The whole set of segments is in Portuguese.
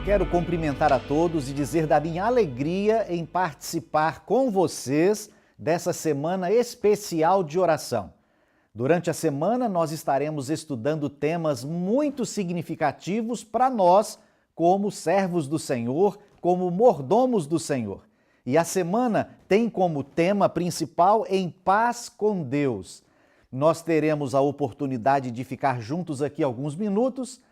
quero cumprimentar a todos e dizer da minha alegria em participar com vocês dessa semana especial de oração. Durante a semana, nós estaremos estudando temas muito significativos para nós, como servos do Senhor, como mordomos do Senhor. E a semana tem como tema principal Em Paz com Deus. Nós teremos a oportunidade de ficar juntos aqui alguns minutos.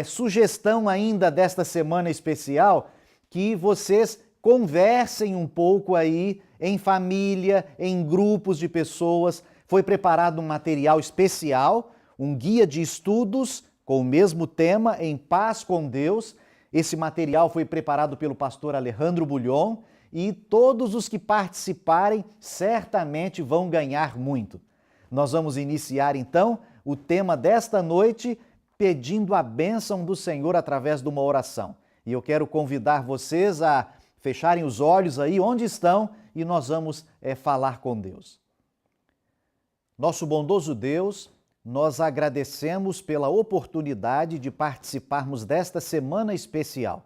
Sugestão ainda desta semana especial que vocês conversem um pouco aí em família, em grupos de pessoas. Foi preparado um material especial, um guia de estudos com o mesmo tema, Em Paz com Deus. Esse material foi preparado pelo pastor Alejandro Bulhon e todos os que participarem certamente vão ganhar muito. Nós vamos iniciar então o tema desta noite pedindo a bênção do Senhor através de uma oração. E eu quero convidar vocês a fecharem os olhos aí onde estão e nós vamos falar com Deus. Nosso bondoso Deus, nós agradecemos pela oportunidade de participarmos desta semana especial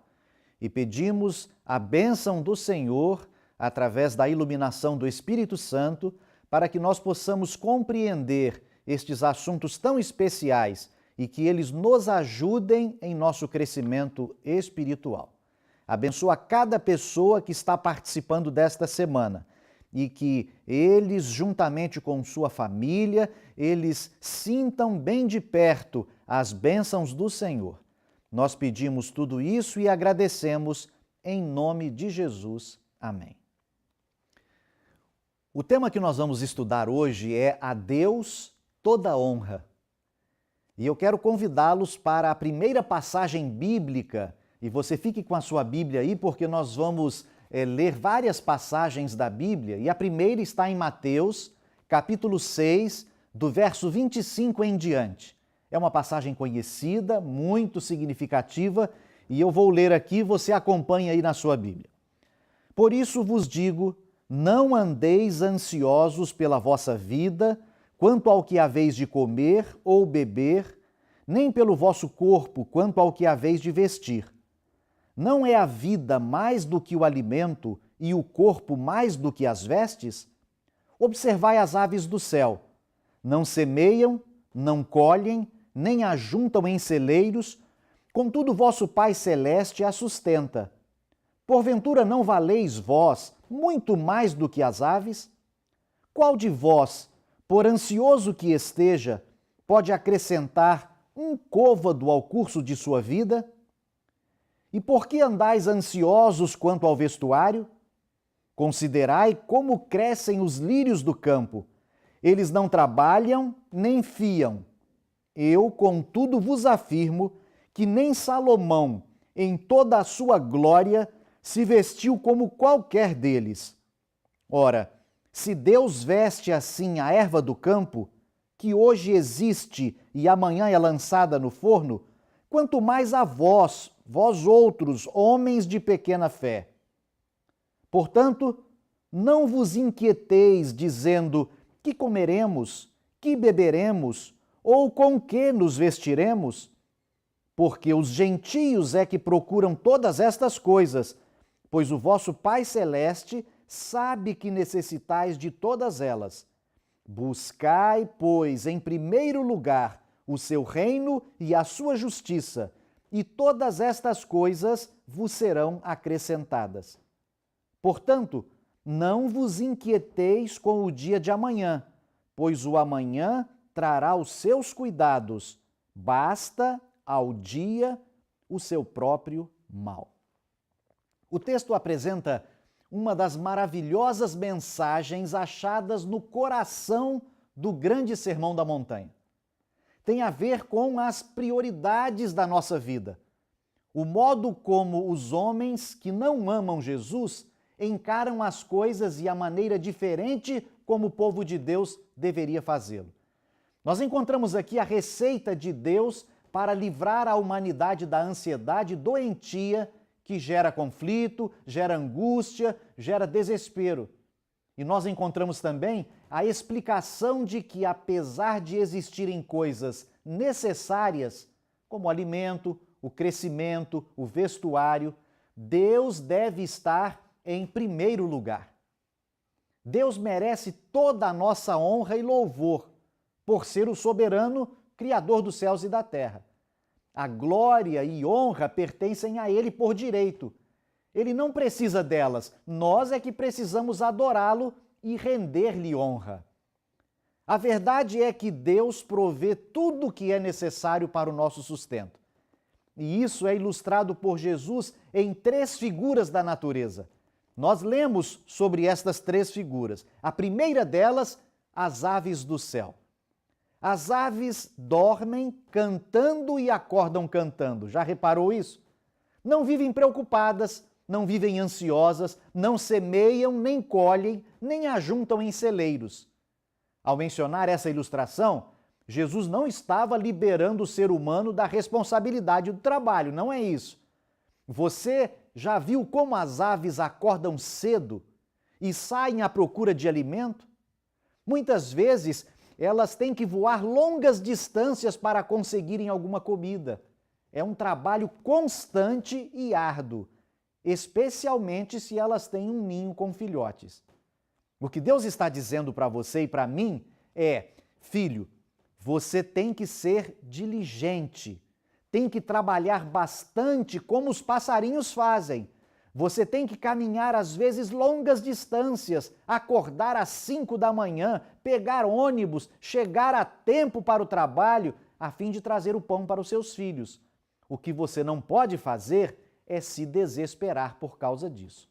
e pedimos a bênção do Senhor através da iluminação do Espírito Santo para que nós possamos compreender estes assuntos tão especiais e que eles nos ajudem em nosso crescimento espiritual. Abençoa cada pessoa que está participando desta semana e que eles, juntamente com sua família, eles sintam bem de perto as bênçãos do Senhor. Nós pedimos tudo isso e agradecemos em nome de Jesus. Amém. O tema que nós vamos estudar hoje é A Deus toda honra. E eu quero convidá-los para a primeira passagem bíblica, e você fique com a sua Bíblia aí, porque nós vamos ler várias passagens da Bíblia, e a primeira está em Mateus, capítulo 6, do verso 25 em diante. É uma passagem conhecida, muito significativa, e eu vou ler aqui, você acompanha aí na sua Bíblia. Por isso vos digo, não andeis ansiosos pela vossa vida, quanto ao que haveis de comer ou beber, nem pelo vosso corpo, quanto ao que haveis de vestir. Não é a vida mais do que o alimento e o corpo mais do que as vestes? Observai as aves do céu. Não semeiam, não colhem, nem ajuntam em celeiros, contudo vosso Pai Celeste as sustenta. Porventura não valeis vós muito mais do que as aves? Qual de vós, por ansioso que esteja, pode acrescentar um côvado ao curso de sua vida? E por que andais ansiosos quanto ao vestuário? Considerai como crescem os lírios do campo. Eles não trabalham nem fiam. Eu, contudo, vos afirmo que nem Salomão, em toda a sua glória, se vestiu como qualquer deles. Ora, se Deus veste assim a erva do campo, que hoje existe e amanhã é lançada no forno, quanto mais a vós, vós outros, homens de pequena fé. Portanto, não vos inquieteis dizendo que comeremos, que beberemos, ou com que nos vestiremos, porque os gentios é que procuram todas estas coisas, pois o vosso Pai Celeste sabe que necessitais de todas elas. Buscai, pois, em primeiro lugar o seu reino e a sua justiça, e todas estas coisas vos serão acrescentadas. Portanto, não vos inquieteis com o dia de amanhã, pois o amanhã trará os seus cuidados. Basta ao dia o seu próprio mal. O texto apresenta uma das maravilhosas mensagens achadas no coração do grande Sermão da Montanha. Tem a ver com as prioridades da nossa vida. O modo como os homens que não amam Jesus encaram as coisas e a maneira diferente como o povo de Deus deveria fazê-lo. Nós encontramos aqui a receita de Deus para livrar a humanidade da ansiedade doentia que gera conflito, gera angústia, gera desespero. E nós encontramos também a explicação de que, apesar de existirem coisas necessárias, como o alimento, o crescimento, o vestuário, Deus deve estar em primeiro lugar. Deus merece toda a nossa honra e louvor por ser o soberano Criador dos céus e da terra. A glória e honra pertencem a Ele por direito. Ele não precisa delas, nós é que precisamos adorá-lo e render-lhe honra. A verdade é que Deus provê tudo o que é necessário para o nosso sustento. E isso é ilustrado por Jesus em 3 figuras da natureza. Nós lemos sobre estas 3 figuras. A primeira delas, as aves do céu. As aves dormem cantando e acordam cantando. Já reparou isso? Não vivem preocupadas, não vivem ansiosas, não semeiam, nem colhem, nem ajuntam em celeiros. Ao mencionar essa ilustração, Jesus não estava liberando o ser humano da responsabilidade do trabalho, não é isso. Você já viu como as aves acordam cedo e saem à procura de alimento? Muitas vezes elas têm que voar longas distâncias para conseguirem alguma comida. É um trabalho constante e árduo, especialmente se elas têm um ninho com filhotes. O que Deus está dizendo para você e para mim é: filho, você tem que ser diligente, tem que trabalhar bastante como os passarinhos fazem. Você tem que caminhar às vezes longas distâncias, acordar às 5 da manhã, pegar ônibus, chegar a tempo para o trabalho, a fim de trazer o pão para os seus filhos. O que você não pode fazer é se desesperar por causa disso.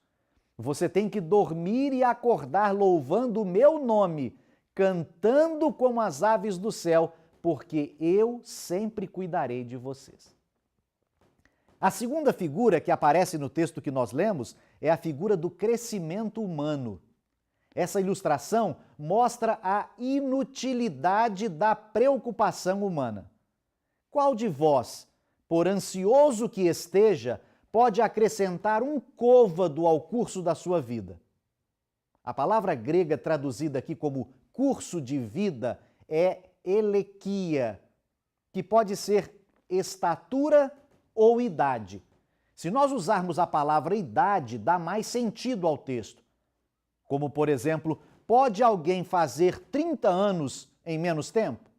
Você tem que dormir e acordar louvando o meu nome, cantando como as aves do céu, porque eu sempre cuidarei de vocês. A segunda figura que aparece no texto que nós lemos é a figura do crescimento humano. Essa ilustração mostra a inutilidade da preocupação humana. Qual de vós, por ansioso que esteja, pode acrescentar um côvado ao curso da sua vida? A palavra grega traduzida aqui como curso de vida é elequia, que pode ser estatura ou idade. Se nós usarmos a palavra idade, dá mais sentido ao texto. Como, por exemplo, pode alguém fazer 30 anos em menos tempo?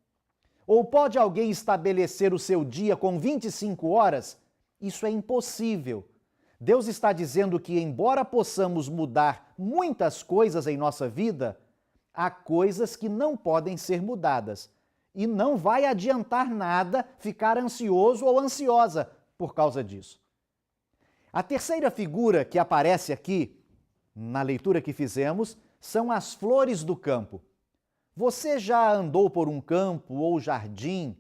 Ou pode alguém estabelecer o seu dia com 25 horas? Isso é impossível. Deus está dizendo que, embora possamos mudar muitas coisas em nossa vida, há coisas que não podem ser mudadas. E não vai adiantar nada ficar ansioso ou ansiosa por causa disso. A terceira figura que aparece aqui, na leitura que fizemos, são as flores do campo. Você já andou por um campo ou jardim,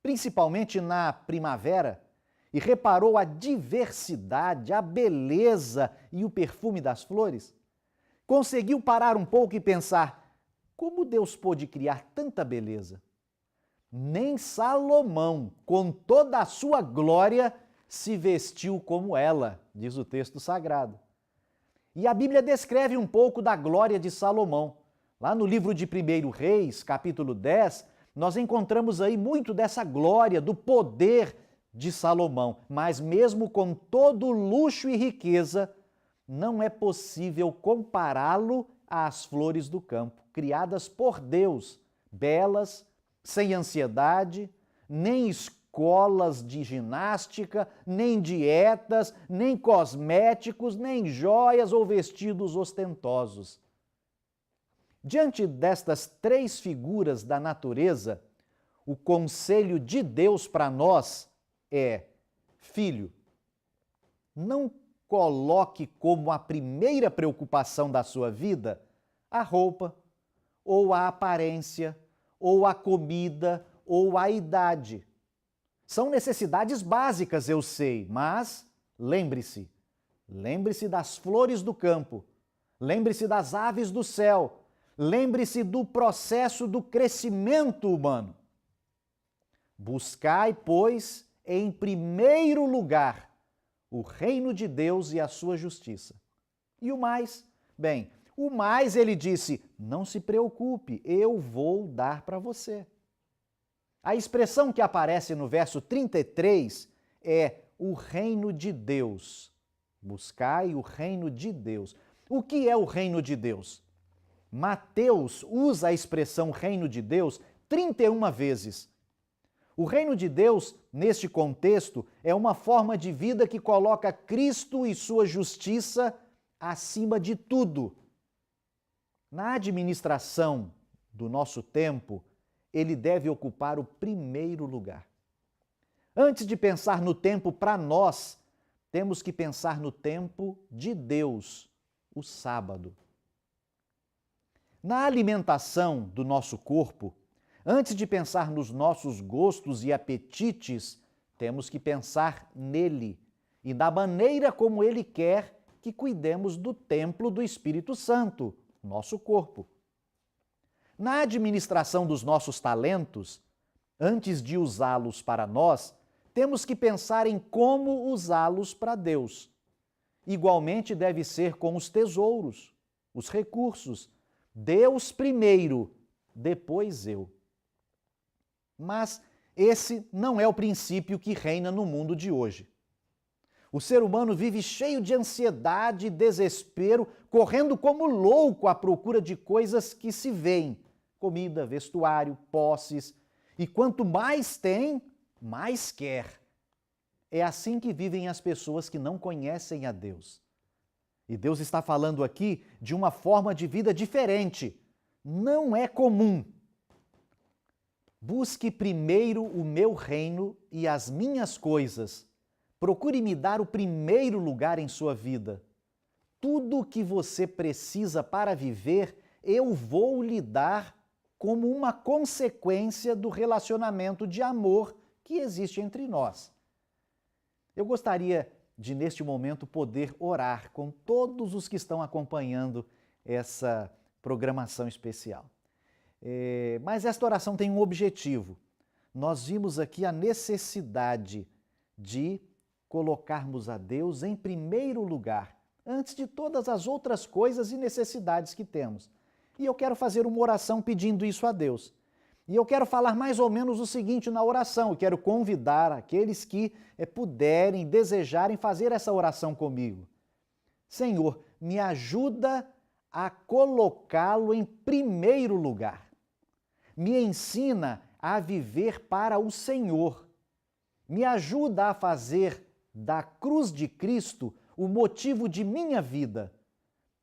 principalmente na primavera, e reparou a diversidade, a beleza e o perfume das flores? Conseguiu parar um pouco e pensar: como Deus pôde criar tanta beleza? Nem Salomão, com toda a sua glória, se vestiu como ela, diz o texto sagrado. E a Bíblia descreve um pouco da glória de Salomão. Lá no livro de 1 Reis, capítulo 10, nós encontramos aí muito dessa glória, do poder de Salomão. Mas mesmo com todo luxo e riqueza, não é possível compará-lo às flores do campo, criadas por Deus, belas, sem ansiedade, nem escolas de ginástica, nem dietas, nem cosméticos, nem joias ou vestidos ostentosos. Diante destas 3 figuras da natureza, o conselho de Deus para nós é: filho, não coloque como a primeira preocupação da sua vida a roupa, ou a aparência, ou a comida, ou a idade. São necessidades básicas, eu sei, mas lembre-se das flores do campo, lembre-se das aves do céu, lembre-se do processo do crescimento humano. Buscai, pois, em primeiro lugar o reino de Deus e a sua justiça. E o mais? Bem, o mais, ele disse, não se preocupe, eu vou dar para você. A expressão que aparece no verso 33 é o reino de Deus. Buscai o reino de Deus. O que é o reino de Deus? Mateus usa a expressão reino de Deus 31 vezes. O reino de Deus, neste contexto, é uma forma de vida que coloca Cristo e sua justiça acima de tudo. Na administração do nosso tempo, ele deve ocupar o primeiro lugar. Antes de pensar no tempo para nós, temos que pensar no tempo de Deus, o sábado. Na alimentação do nosso corpo, antes de pensar nos nossos gostos e apetites, temos que pensar nele e da maneira como ele quer que cuidemos do templo do Espírito Santo, nosso corpo. Na administração dos nossos talentos, antes de usá-los para nós, temos que pensar em como usá-los para Deus. Igualmente deve ser com os tesouros, os recursos. Deus primeiro, depois eu. Mas esse não é o princípio que reina no mundo de hoje. O ser humano vive cheio de ansiedade e desespero, correndo como louco à procura de coisas que se veem: comida, vestuário, posses. E quanto mais tem, mais quer. É assim que vivem as pessoas que não conhecem a Deus. E Deus está falando aqui de uma forma de vida diferente. Não é comum. Busque primeiro o meu reino e as minhas coisas. Procure me dar o primeiro lugar em sua vida. Tudo o que você precisa para viver, eu vou lhe dar como uma consequência do relacionamento de amor que existe entre nós. Eu gostaria de, neste momento, poder orar com todos os que estão acompanhando essa programação especial. Mas esta oração tem um objetivo. Nós vimos aqui a necessidade de colocarmos a Deus em primeiro lugar, antes de todas as outras coisas e necessidades que temos. E eu quero fazer uma oração pedindo isso a Deus. E eu quero falar mais ou menos o seguinte na oração. Eu quero convidar aqueles que puderem, desejarem fazer essa oração comigo. Senhor, me ajuda a colocá-lo em primeiro lugar. Me ensina a viver para o Senhor. Me ajuda a fazer da cruz de Cristo o motivo de minha vida.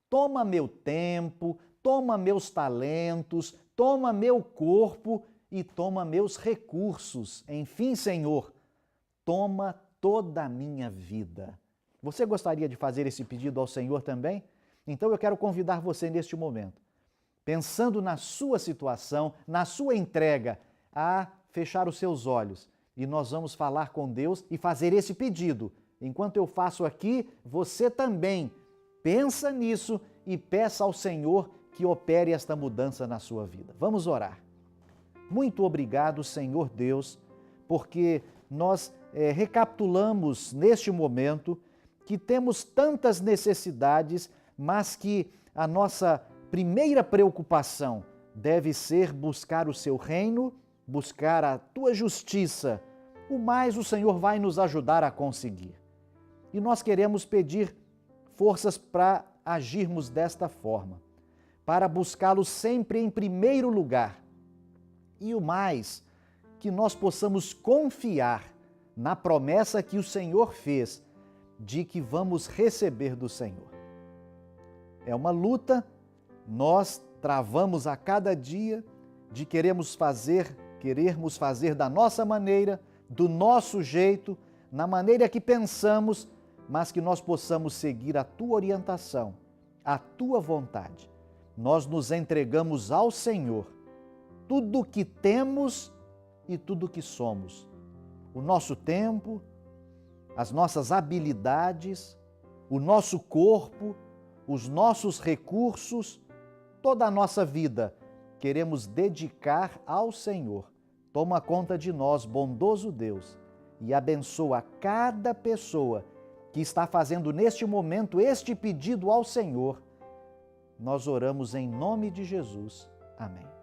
Toma meu tempo, toma meus talentos, toma meu corpo e toma meus recursos. Enfim, Senhor, toma toda a minha vida. Você gostaria de fazer esse pedido ao Senhor também? Então eu quero convidar você neste momento, pensando na sua situação, na sua entrega, a fechar os seus olhos e nós vamos falar com Deus e fazer esse pedido. Enquanto eu faço aqui, você também pensa nisso e peça ao Senhor que opere esta mudança na sua vida. Vamos orar. Muito obrigado, Senhor Deus, porque nós recapitulamos neste momento que temos tantas necessidades, mas que a nossa primeira preocupação deve ser buscar o seu reino, buscar a tua justiça. O mais o Senhor vai nos ajudar a conseguir. E nós queremos pedir forças para agirmos desta forma, para buscá-lo sempre em primeiro lugar. E o mais, que nós possamos confiar na promessa que o Senhor fez de que vamos receber do Senhor. É uma luta, nós travamos a cada dia de querermos fazer da nossa maneira, do nosso jeito, na maneira que pensamos, mas que nós possamos seguir a tua orientação, a tua vontade. Nós nos entregamos ao Senhor, tudo o que temos e tudo o que somos. O nosso tempo, as nossas habilidades, o nosso corpo, os nossos recursos, toda a nossa vida, queremos dedicar ao Senhor. Toma conta de nós, bondoso Deus, e abençoa cada pessoa que está fazendo neste momento este pedido ao Senhor. Nós oramos em nome de Jesus. Amém.